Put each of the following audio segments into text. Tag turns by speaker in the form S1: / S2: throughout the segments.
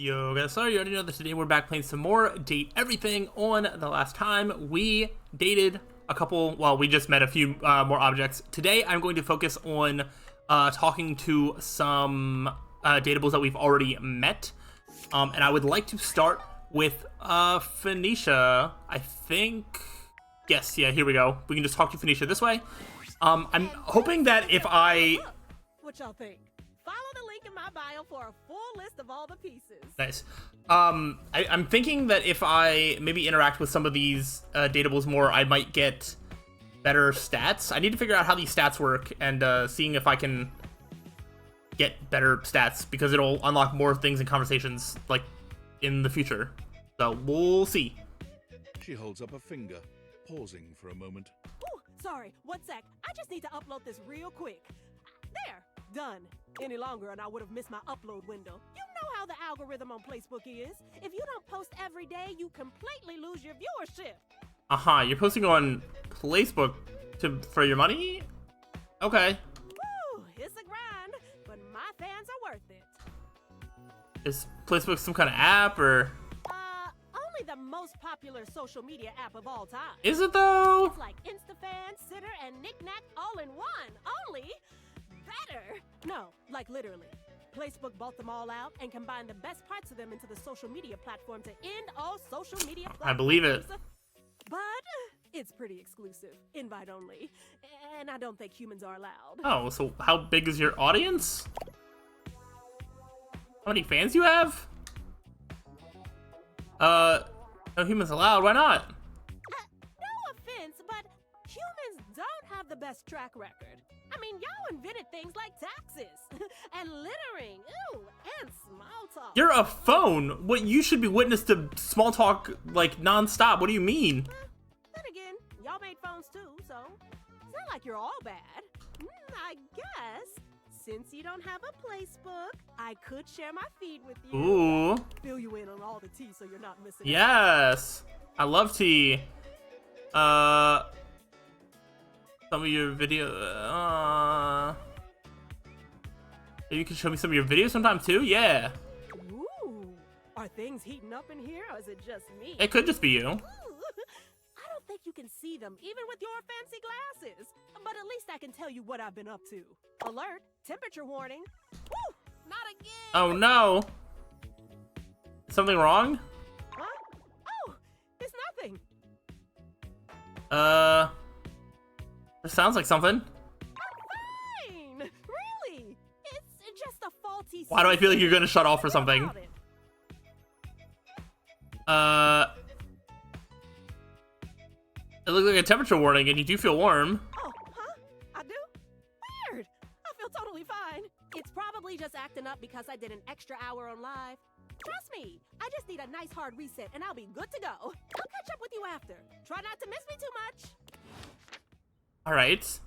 S1: Yo guys, sorry you already know that today we're back playing some more Date Everything. On the last time we dated a couple, well, we just met a few more objects. Today I'm going to focus on talking to some dateables that we've already met. And I would like to start with Phoenicia, I think. Yes, yeah, here we go. We can just talk to Phoenicia this way. I'm hoping that if I...
S2: What y'all think? Follow the link in my bio for a full list of all the pieces.
S1: Nice. I'm thinking that if I maybe interact with some of these dateables more, I might get better stats. I need to figure out how these stats work and seeing if I can get better stats because it'll unlock more things in conversations like in the future. So we'll see.
S3: She holds up a finger, pausing for a moment.
S2: Ooh, sorry, 1 sec. I just need to upload this real quick. There, done. Any longer and I would have missed my upload window. You know how the algorithm on Facebook is. If you don't post every day, you completely lose your viewership.
S1: You're posting on Facebook for your money? Okay.
S2: Woo, it's a grind, but my fans are worth it.
S1: Is Facebook some kind of app or?
S2: Only the most popular social media app of all time.
S1: Is it though?
S2: It's like InstaFan, Sitter, and Knick-Knack all in one. Only better. No, like literally. Facebook bought them all out and combined the best parts of them into the social media platform to end all social media platforms.
S1: I believe it.
S2: But it's pretty exclusive, invite only, and I don't think humans are allowed.
S1: Oh, so how big is your audience? How many fans you have? No humans allowed, why not?
S2: No offense, but humans don't have the best track record. I mean, y'all invented things like taxes, and littering, ooh, and small talk.
S1: You're a phone. What, you should be witness to small talk, like, non-stop. What do you mean?
S2: Then again, y'all made phones too, so it's not like you're all bad. I guess, since you don't have a placebook, I could share my feed with you.
S1: Ooh.
S2: Fill you in on all the tea so you're not missing out.
S1: Yes. I love tea. Some of your video, maybe you can show me some of your videos sometime too? Yeah.
S2: Ooh, are things heating up in here, or is it just me?
S1: It could just be you.
S2: Ooh, I don't think you can see them, even with your fancy glasses. But at least I can tell you what I've been up to. Alert, temperature warning. Woo, not again.
S1: Oh no. Is something wrong?
S2: Huh? Oh, it's nothing.
S1: It sounds like something.
S2: I'm fine. Really? It's just a faulty.
S1: Why do I feel like you're gonna shut off or something? It looks like a temperature warning, and you do feel warm.
S2: Oh, huh? I do? Weird. I feel totally fine. It's probably just acting up because I did an extra hour on live. Trust me, I just need a nice hard reset, and I'll be good to go. I'll catch up with you after. Try not to miss me too much.
S1: All right.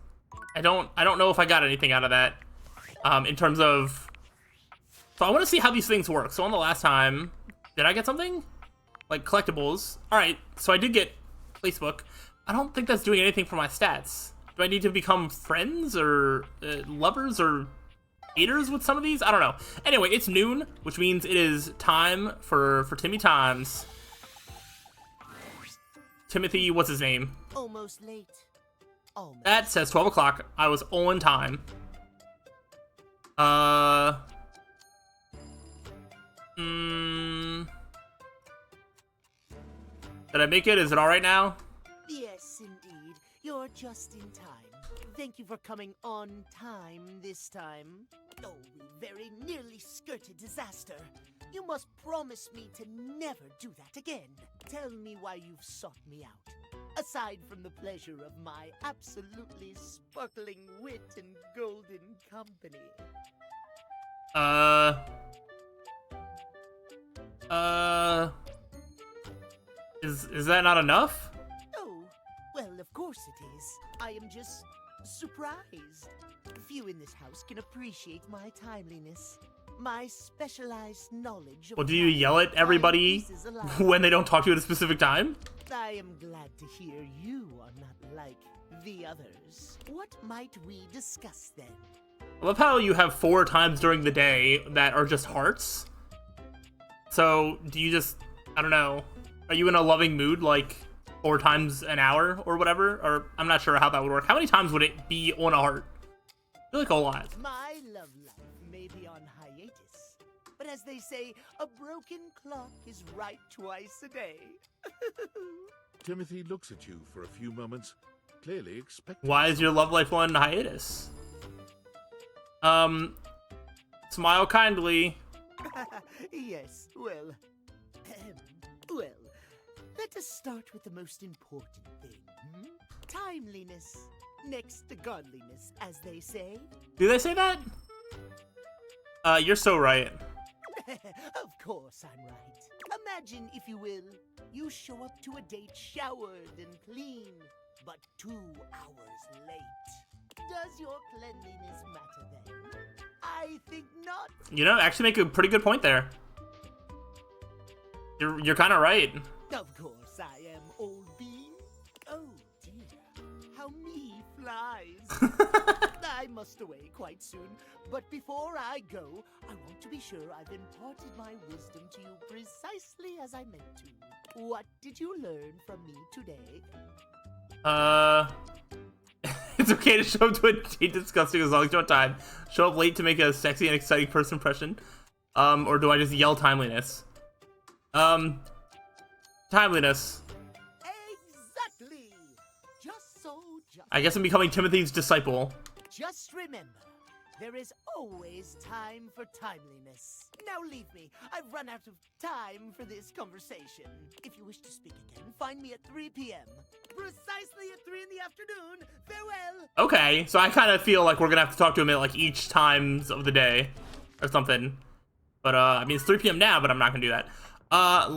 S1: I don't know if I got anything out of that. In terms of, so I want to see how these things work. So on the last time, did I get something? Like collectibles. All right. So I did get Facebook. I don't think that's doing anything for my stats. Do I need to become friends or lovers or haters with some of these? I don't know. Anyway, it's noon, which means it is time for Timmy Times. Timothy, what's his name?
S4: Almost late. Almost.
S1: That says 12 o'clock. I was on time. Did I make it? Is it all right now?
S4: Yes, indeed. You're just in time. Thank you for coming on time this time. Oh, we very nearly skirted disaster. You must promise me to never do that again. Tell me why you've sought me out. Aside from the pleasure of my absolutely sparkling wit and golden company.
S1: Is that not enough?
S4: Oh, well, of course it is. I am just surprised. Few in this house can appreciate my timeliness, my specialized knowledge of
S1: Well, do you yell at everybody when they don't talk to you at a specific time?
S4: I am glad to hear you are not like the others. What might we discuss then?
S1: I love how you have 4 times during the day that are just hearts. So, do you just, I don't know, are you in a loving mood, like 4 times an hour or whatever? Or I'm not sure how that would work. How many times would it be on a heart? I feel like a lot.
S4: My love life may be on hiatus, but as they say, a broken clock is right twice a day.
S3: Timothy looks at you for a few moments, clearly expecting.
S1: Why is your love life on hiatus? Smile kindly.
S4: Yes, well, well, let us start with the most important thing. Timeliness, next to godliness, as they say.
S1: Do they say that? You're so right.
S4: Of course I'm right. Imagine, if you will, you show up to a date showered and clean, but 2 hours late. Does your cleanliness matter then? I think not.
S1: You know, actually make a pretty good point there. You're kind of right.
S4: Of course I am, old bean. Oh dear, how me flies. I must away quite soon, but before I go, I want to be sure I've imparted my wisdom to you precisely as I meant to. What did you learn from me today?
S1: It's okay to show up to a date disgusting as long as you don't time. Show up late to make a sexy and exciting first impression. Or do I just yell timeliness? Timeliness.
S4: Exactly. Just so.
S1: I guess I'm becoming Timothy's disciple.
S4: Just remember, there is always time for timeliness. Now leave me. I've run out of time for this conversation. If you wish to speak again, find me at 3 p.m. Precisely at 3 in the afternoon. Farewell.
S1: Okay, so I kind of feel like we're gonna have to talk to him at like each times of the day or something. But I mean it's 3 p.m. now, but I'm not gonna do that. I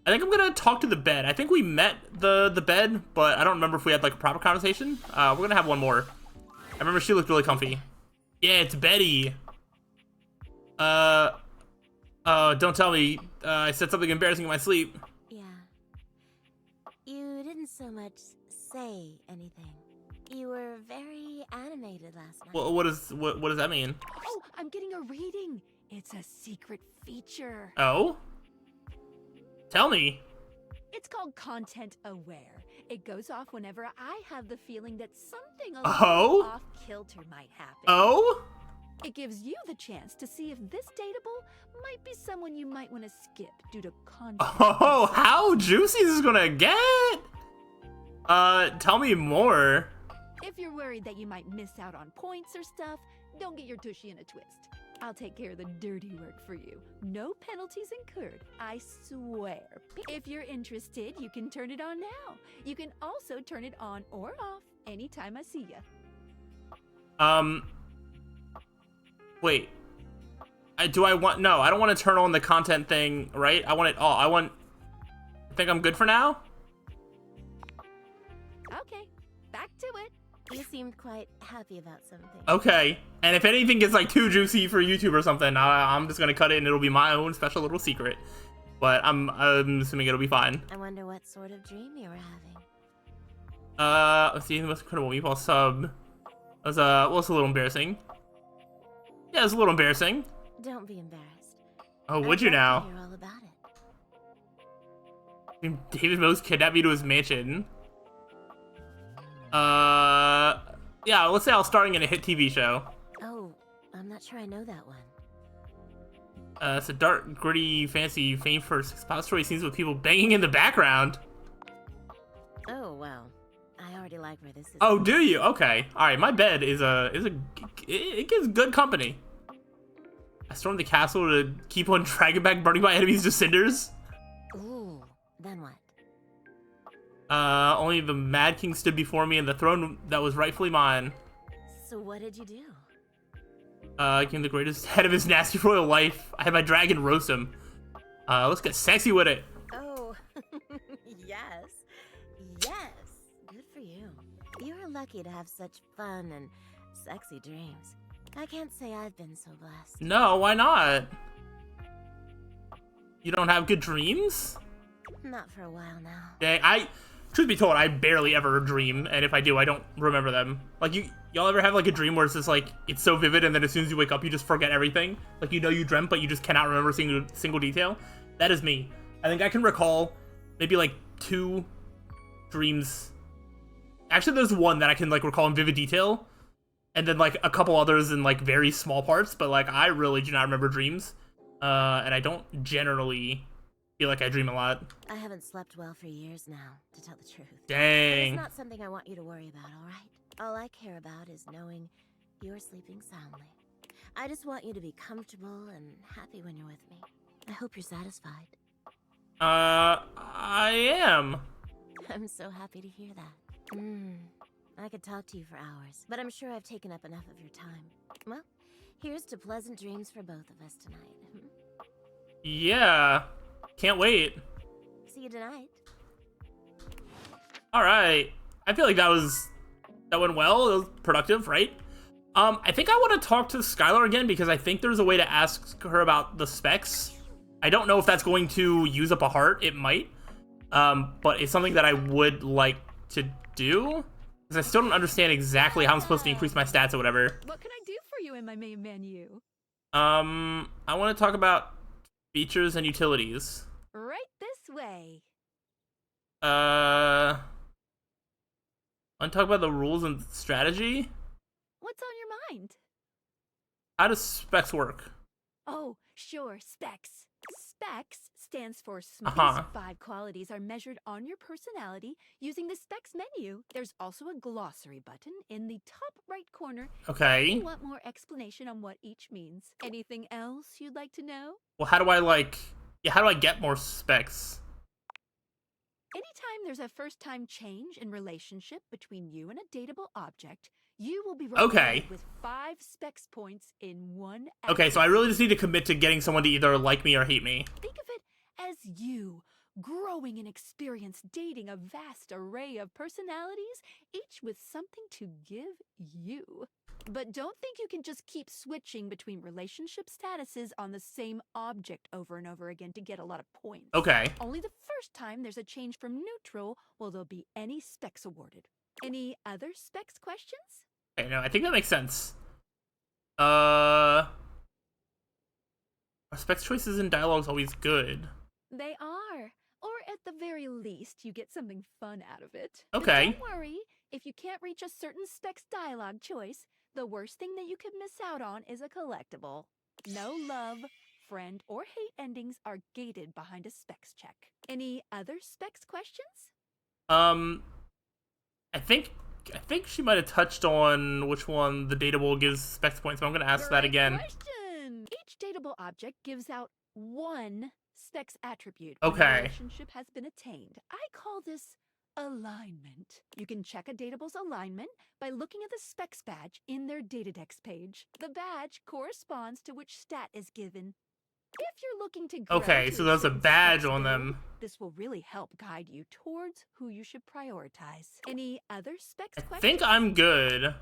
S1: think I'm gonna talk to the bed. I think we met the bed, but I don't remember if we had like a proper conversation. We're gonna have one more. I remember she looked really comfy. Yeah, it's Betty. Don't tell me. I said something embarrassing in my sleep.
S5: Yeah. You didn't so much say anything. You were very animated last night.
S1: What does that mean?
S2: Oh, I'm getting a reading. It's a secret feature.
S1: Oh? Tell me.
S2: It's called Content Aware. It goes off whenever I have the feeling that something a little
S1: Oh?
S2: off kilter might happen.
S1: Oh?
S2: It gives you the chance to see if this dateable might be someone you might want to skip due to content.
S1: Oh, how juicy is this gonna get? Tell me more.
S2: If you're worried that you might miss out on points or stuff, don't get your tushy in a twist. I'll take care of the dirty work for you. No penalties incurred, I swear. If you're interested, you can turn it on now. You can also turn it on or off anytime I see ya.
S1: Wait. No, I don't want to turn on the content thing, right? I want it all. I think I'm good for now?
S2: Okay, back to it.
S5: You seemed quite happy about something.
S1: Okay. And if anything gets like too juicy for YouTube or something, I'm just gonna cut it and it'll be my own special little secret. But I'm assuming it'll be fine.
S5: I wonder what sort of dream you were having.
S1: Let's see, the most incredible meatball sub. It's a little embarrassing. Yeah, it's a little embarrassing.
S5: Don't be embarrassed.
S1: Oh, would you
S5: I'd love
S1: now?
S5: to hear all about it.
S1: David Mose kidnapped me to his mansion. Yeah, let's say I was starring in a hit TV show.
S5: Oh, I'm not sure I know that one.
S1: It's a dark, gritty, fancy, famed for expository scenes with people banging in the background.
S5: Oh, well. I already like where this is.
S1: Oh, do you? Okay. Alright, my bed it gives good company. I stormed the castle to keep on dragging back burning my enemies to cinders.
S5: Ooh, then what?
S1: Only the Mad King stood before me and the throne that was rightfully mine.
S5: So what did you do?
S1: I became the greatest head of his nasty royal life. I had my dragon roast him. Let's get sexy with it.
S5: Oh, yes. Yes. Good for you. You're lucky to have such fun and sexy dreams. I can't say I've been so blessed.
S1: No, why not? You don't have good dreams?
S5: Not for a while now.
S1: Dang, truth be told, I barely ever dream, and if I do, I don't remember them. Like, y'all ever have like a dream where it's just like, it's so vivid, and then as soon as you wake up, you just forget everything? Like, you know you dreamt, but you just cannot remember a single detail? That is me. I think I can recall maybe like 2 dreams. Actually, there's one that I can like recall in vivid detail, and then like a couple others in like very small parts, but like I really do not remember dreams. And I don't generally feel like I dream a lot.
S5: I haven't slept well for years now, to tell the truth.
S1: Dang.
S5: It's not something I want you to worry about, alright? All I care about is knowing you're sleeping soundly. I just want you to be comfortable and happy when you're with me. I hope you're satisfied.
S1: I am.
S5: I'm so happy to hear that. I could talk to you for hours, but I'm sure I've taken up enough of your time. Well, here's to pleasant dreams for both of us tonight.
S1: Yeah. Can't wait.
S5: See you tonight.
S1: Alright. I feel like that went well. It was productive, right? I think I want to talk to Skylar again because I think there's a way to ask her about the specs. I don't know if that's going to use up a heart. It might. But it's something that I would like to do. Because I still don't understand exactly how I'm supposed to increase my stats or whatever.
S6: What can I do for you in my main menu?
S1: I want to talk about features and utilities.
S6: Right this way.
S1: I want to talk about the rules and strategy.
S6: What's on your mind?
S1: How does specs work?
S6: Oh, sure, specs. Specs stands for specified qualities are measured on your personality using the specs menu. There's also a glossary button in the top right corner.
S1: Okay.
S6: If you want more explanation on what each means. Anything else you'd like to know?
S1: Well, how do I get more specs?
S6: Anytime there's a first-time change in relationship between you and a dateable object, you will be
S1: Okay.
S6: rewarded with 5 specs points in 1
S1: Okay, so I really just need to commit to getting someone to either like me or hate me.
S6: Think of it as you, growing in experience, dating a vast array of personalities, each with something to give you. But don't think you can just keep switching between relationship statuses on the same object over and over again to get a lot of points.
S1: Okay.
S6: Only the first time there's a change from neutral will there be any specs awarded. Any other specs questions?
S1: Okay, no, I think that makes sense. Are specs choices and dialogues always good?
S6: They are. Or at the very least, you get something fun out of it.
S1: Okay.
S6: But don't worry, if you can't reach a certain specs dialogue choice, the worst thing that you could miss out on is a collectible. No love, friend, or hate endings are gated behind a specs check. Any other specs questions?
S1: I think she might have touched on which one the dateable gives specs points, so I'm gonna ask that
S6: Great
S1: again.
S6: question. Each dateable object gives out 1 specs attribute when
S1: Okay.
S6: a relationship has been attained. I call this alignment. You can check a datable's alignment by looking at the specs badge in their Datadex page. The badge corresponds to which stat is given. If you're looking to grow
S1: Okay,
S6: to
S1: so there's a
S6: certain
S1: badge
S6: specs
S1: on
S6: goal,
S1: them.
S6: This will really help guide you towards who you should prioritize. Any other specs
S1: I
S6: questions?
S1: think I'm good.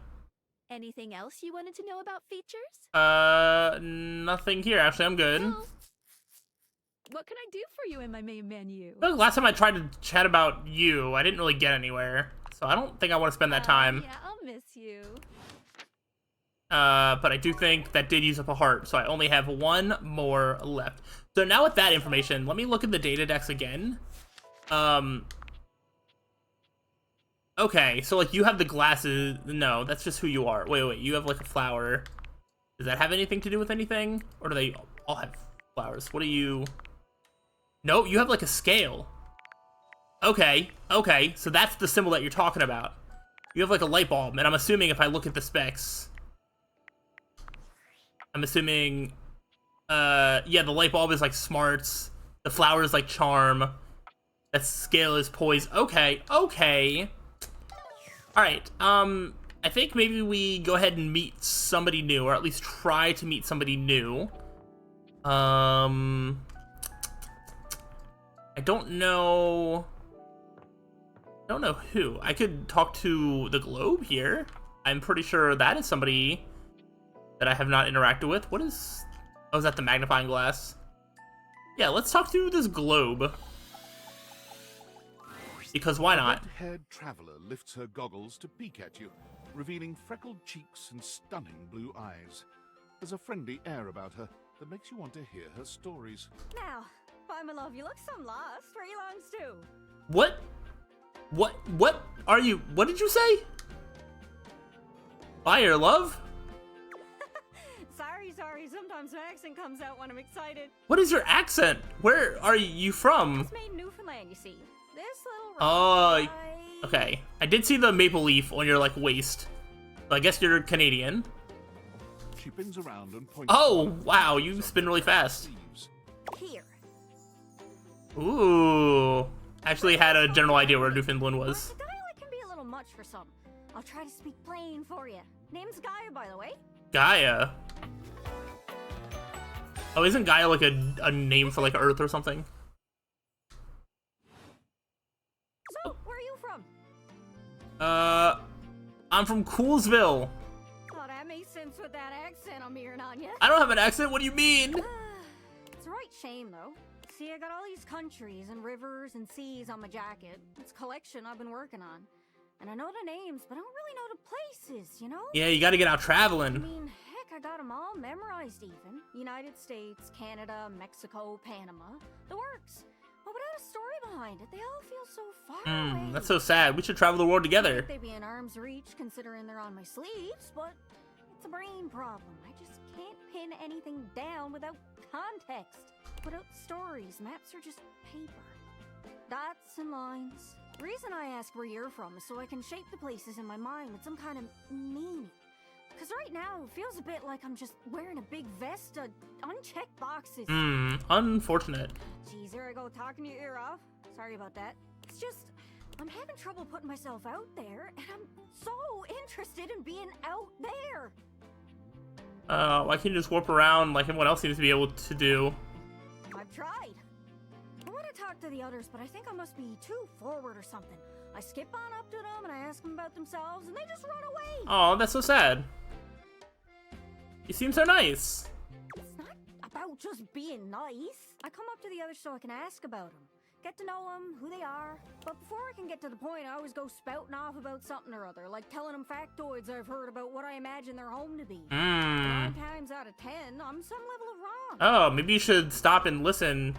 S6: Anything else you wanted to know about features?
S1: Nothing here. Actually, I'm good.
S6: Well, what can I do for you in my main menu?
S1: The last time I tried to chat about you, I didn't really get anywhere. So I don't think I want to spend that time.
S6: Yeah, I'll miss you.
S1: But I do think that did use up a heart, so I only have 1 more left. So now with that information, let me look at the data decks again. Okay, so like you have the glasses. No, that's just who you are. Wait, you have like a flower. Does that have anything to do with anything? Or do they all have flowers? What do you... No, you have like a scale. Okay, so that's the symbol that you're talking about. You have like a light bulb, and I'm assuming if I look at the specs... I'm assuming, yeah, the light bulb is like smarts, the flower is like charm, that scale is poise. Okay. Alright, I think maybe we go ahead and meet somebody new, or at least try to meet somebody new. I don't know who. I could talk to the globe here. I'm pretty sure that is somebody that I have not interacted with. What is... Oh, is that the magnifying glass? Yeah, let's talk to this globe. Because why not?
S3: Red-haired traveler lifts her goggles to peek at you, revealing freckled cheeks and stunning blue eyes. There's a friendly air about her that makes you want to hear her stories.
S7: Now, why, my love, you look some lost. Where you longs to?
S1: What? What are you? What did you say? Fire, love?
S7: Sorry. Sometimes my accent comes out when I'm excited.
S1: What is your accent? Where are you from?
S7: It's made in Newfoundland, you see. This little
S1: Oh,
S7: rock
S1: okay. I did see the maple leaf on your, like, waist. So I guess you're Canadian.
S3: She spins around and points.
S1: Oh, wow, you spin really fast.
S3: Sleeves.
S7: here.
S1: Ooh. Actually had a general idea where Newfoundland was.
S7: The dialect can be a little much for some. I'll try to speak plain for you. Name's Gaia, by the way.
S1: Gaia. Oh, isn't Gaia like a name for like Earth or something?
S7: So, where are you from?
S1: I'm from Coolsville.
S7: Oh, that makes sense with that accent I'm hearing on you.
S1: I don't have an accent, what do you mean?
S7: It's a right shame, though. See, I got all these countries and rivers and seas on my jacket. It's a collection I've been working on. And I know the names, but I don't really know the places, you know?
S1: Yeah, you gotta get out
S7: I
S1: traveling.
S7: mean, heck, I got them all memorized even. United States, Canada, Mexico, Panama. The works. But without a story behind it, they all feel so far away.
S1: That's so sad. We should travel the world together.
S7: They'd be in arm's reach considering they're on my sleeves, but it's a brain problem. I just can't pin anything down without context. Without stories, maps are just paper. Dots and lines. The reason I ask where you're from is so I can shape the places in my mind with some kind of meaning. Because right now, it feels a bit like I'm just wearing a big vest of unchecked boxes.
S1: Unfortunate.
S7: Geez, here I go talking your ear off. Sorry about that. It's just, I'm having trouble putting myself out there, and I'm so interested in being out there.
S1: Why can't you just warp around like everyone else seems to be able to do?
S7: I've tried. I want to talk to the others, but I think I must be too forward or something. I skip on up to them and I ask them about themselves, and they just run away.
S1: Oh, that's so sad. You seem so nice.
S7: It's not about just being nice. I come up to the others so I can ask about them. Get to know them, who they are. But before I can get to the point, I always go spouting off about something or other, like telling them factoids I've heard about what I imagine their home to be. 9 times out of 10, I'm some level of wrong.
S1: Oh, maybe you should stop and listen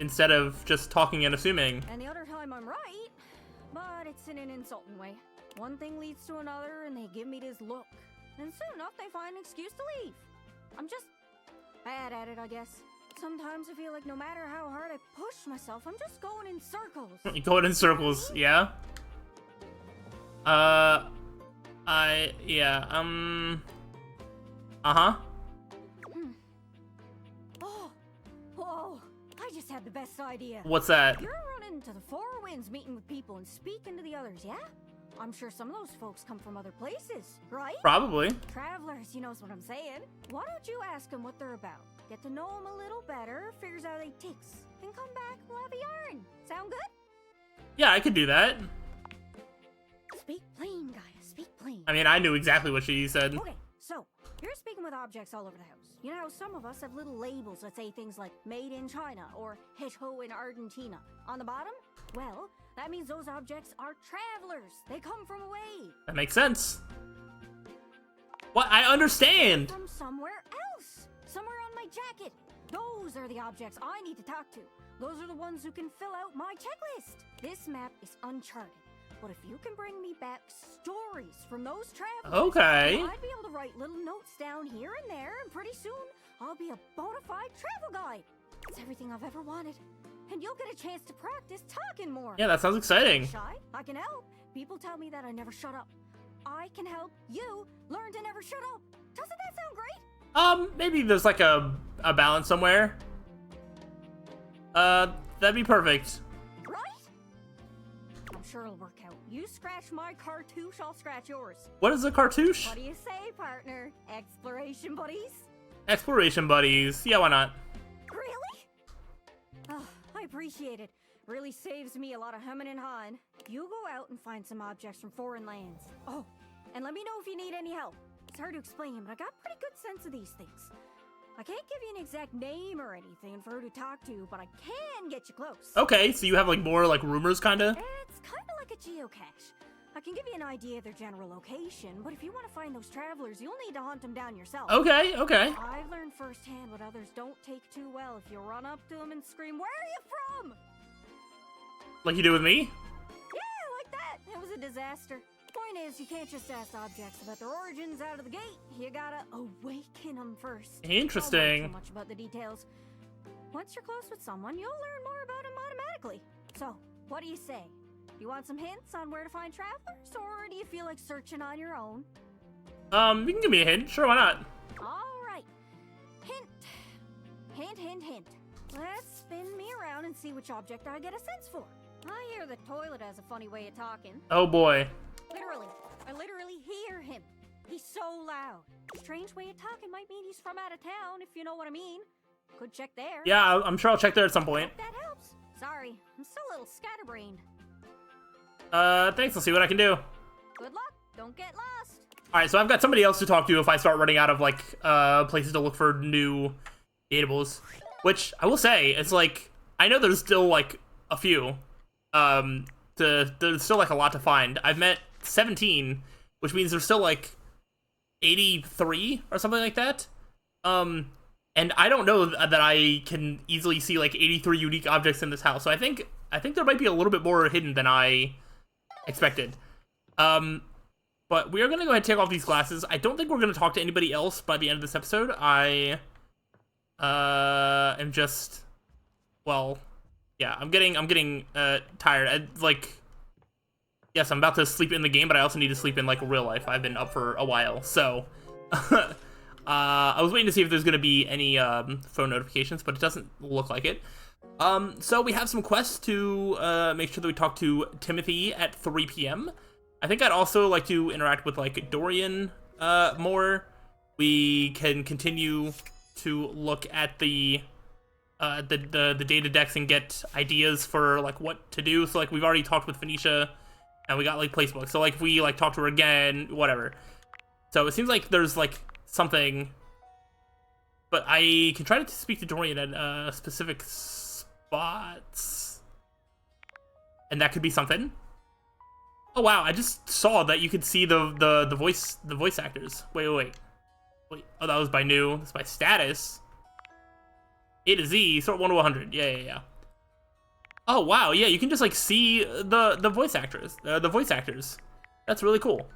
S1: instead of just talking and assuming.
S7: And the other time I'm right, but it's in an insulting way. One thing leads to another, and they give me this look. And soon enough, they find an excuse to leave. I'm just bad at it, I guess. Sometimes I feel like no matter how hard I push myself, I'm just going in circles.
S1: You're going in circles, yeah? Uh-huh.
S7: Oh, whoa, I just had the best idea.
S1: What's that?
S7: You're running to the Four Winds, meeting with people and speaking to the others, yeah? I'm sure some of those folks come from other places, right?
S1: Probably.
S7: Travelers, you knows what I'm saying. Why don't you ask them what they're about? Get to know them a little better, figures how they ticks. Then come back, we'll have a yarn. Sound good?
S1: Yeah, I could do that.
S7: Speak plain, Gaia, speak plain.
S1: I mean, I knew exactly what she said.
S7: Okay, so, you're speaking with objects all over the house. You know how some of us have little labels that say things like made in China or hecho in Argentina. On the bottom? Well, that means those objects are travelers. They come from away.
S1: That makes sense. What? I understand.
S7: From somewhere else. Somewhere on my jacket. Those are the objects I need to talk to. Those are the ones who can fill out my checklist. This map is uncharted. But if you can bring me back stories from those travelers,
S1: Okay.
S7: I'd be able to write little notes down here and there, and pretty soon I'll be a bona fide travel guide. It's everything I've ever wanted. And you'll get a chance to practice talking more.
S1: Yeah, that sounds exciting.
S7: Shy? I can help. People tell me that I never shut up. I can help you learn to never shut up. Doesn't that sound great?
S1: Maybe there's like a balance somewhere. That'd be perfect.
S7: Right? I'm sure it'll work out. You scratch my cartouche, I'll scratch yours.
S1: What is a cartouche?
S7: What do you say, partner? Exploration buddies?
S1: Exploration buddies. Yeah, why not?
S7: Really? Oh, I appreciate it. Really saves me a lot of humming and hawing. You go out and find some objects from foreign lands. Oh, and let me know if you need any help. It's hard to explain, but I got a pretty good sense of these things. I can't give you an exact name or anything for her to talk to, but I can get you close.
S1: Okay, so you have like more like rumors, kinda.
S7: It's kind of like a geocache. I can give you an idea of their general location, but if you want to find those travelers, you'll need to hunt them down yourself.
S1: Okay.
S7: I've learned firsthand what others don't take too well if you run up to them and scream, "Where are you from?"
S1: Like you do with me?
S7: Yeah, like that. It was a disaster. Point is, you can't just ask objects about their origins out of the gate. You gotta awaken them first.
S1: Interesting.
S7: Don't worry too much about the details. Once you're close with someone, you'll learn more about them automatically. So, what do you say? You want some hints on where to find travelers, or do you feel like searching on your own?
S1: You can give me a hint. Sure, why not?
S7: All right. Hint. Hint. Let's spin me around and see which object I get a sense for. I hear the toilet has a funny way of talking.
S1: Oh boy.
S7: I literally hear him. He's so loud. Strange way of talking might mean he's from out of town, if you know what I mean. Could check there.
S1: Yeah, I'm sure I'll check there at some point.
S7: Hope that helps. Sorry, I'm still a little scatterbrained.
S1: Thanks. I'll see what I can do.
S7: Good luck. Don't get lost.
S1: Alright, so I've got somebody else to talk to if I start running out of, like, places to look for new datables. Which, I will say, it's like, I know there's still, like, a few. There's still, like, a lot to find. I've met 17, which means there's still, like, 83 or something like that. And I don't know that I can easily see, like, 83 unique objects in this house. So I think there might be a little bit more hidden than I expected. But we are going to go ahead and take off these glasses. I don't think we're going to talk to anybody else by the end of this episode. I am just, well, yeah, I'm getting tired. Yes, I'm about to sleep in the game, but I also need to sleep in, like, real life. I've been up for a while, so I was waiting to see if there's going to be any phone notifications, but it doesn't look like it. So we have some quests to make sure that we talk to Timothy at 3 p.m. I think I'd also like to interact with, like, Dorian more. We can continue to look at the data decks and get ideas for, like, what to do. So, like, we've already talked with Phoenicia, and we got, like, placebooks. So, like, if we, like, talk to her again, whatever. So it seems like there's, like, something. But I can try to speak to Dorian at specific spots. And that could be something. Oh wow, I just saw that you could see the voice actors. Wait. Oh, that was by new. That's by status. A to Z, sort 1 to 100. Yeah. Oh wow, yeah, you can just like see the voice actors, the voice actors. That's really cool.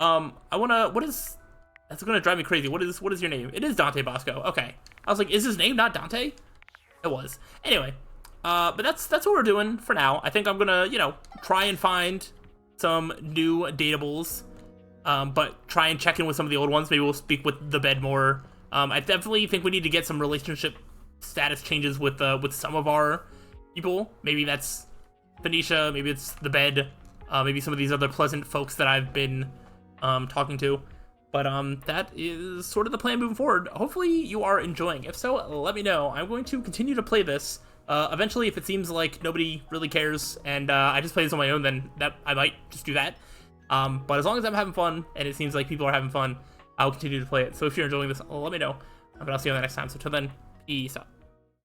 S1: That's gonna drive me crazy. What is your name? It is Dante Bosco. Okay. I was like, is his name not Dante? It was. Anyway, but that's what we're doing for now. I think I'm gonna, try and find some new datables, but try and check in with some of the old ones. Maybe we'll speak with the bed more. I definitely think we need to get some relationship status changes with some of our people. Maybe that's Phoenicia, maybe it's the bed, maybe some of these other pleasant folks that I've been talking to. But that is sort of the plan moving forward. Hopefully you are enjoying. If so, let me know. I'm going to continue to play this. Eventually, if it seems like nobody really cares and I just play this on my own, then I might just do that. But as long as I'm having fun and it seems like people are having fun, I'll continue to play it. So if you're enjoying this, let me know. But I'll see you on the next time. So till then, peace out.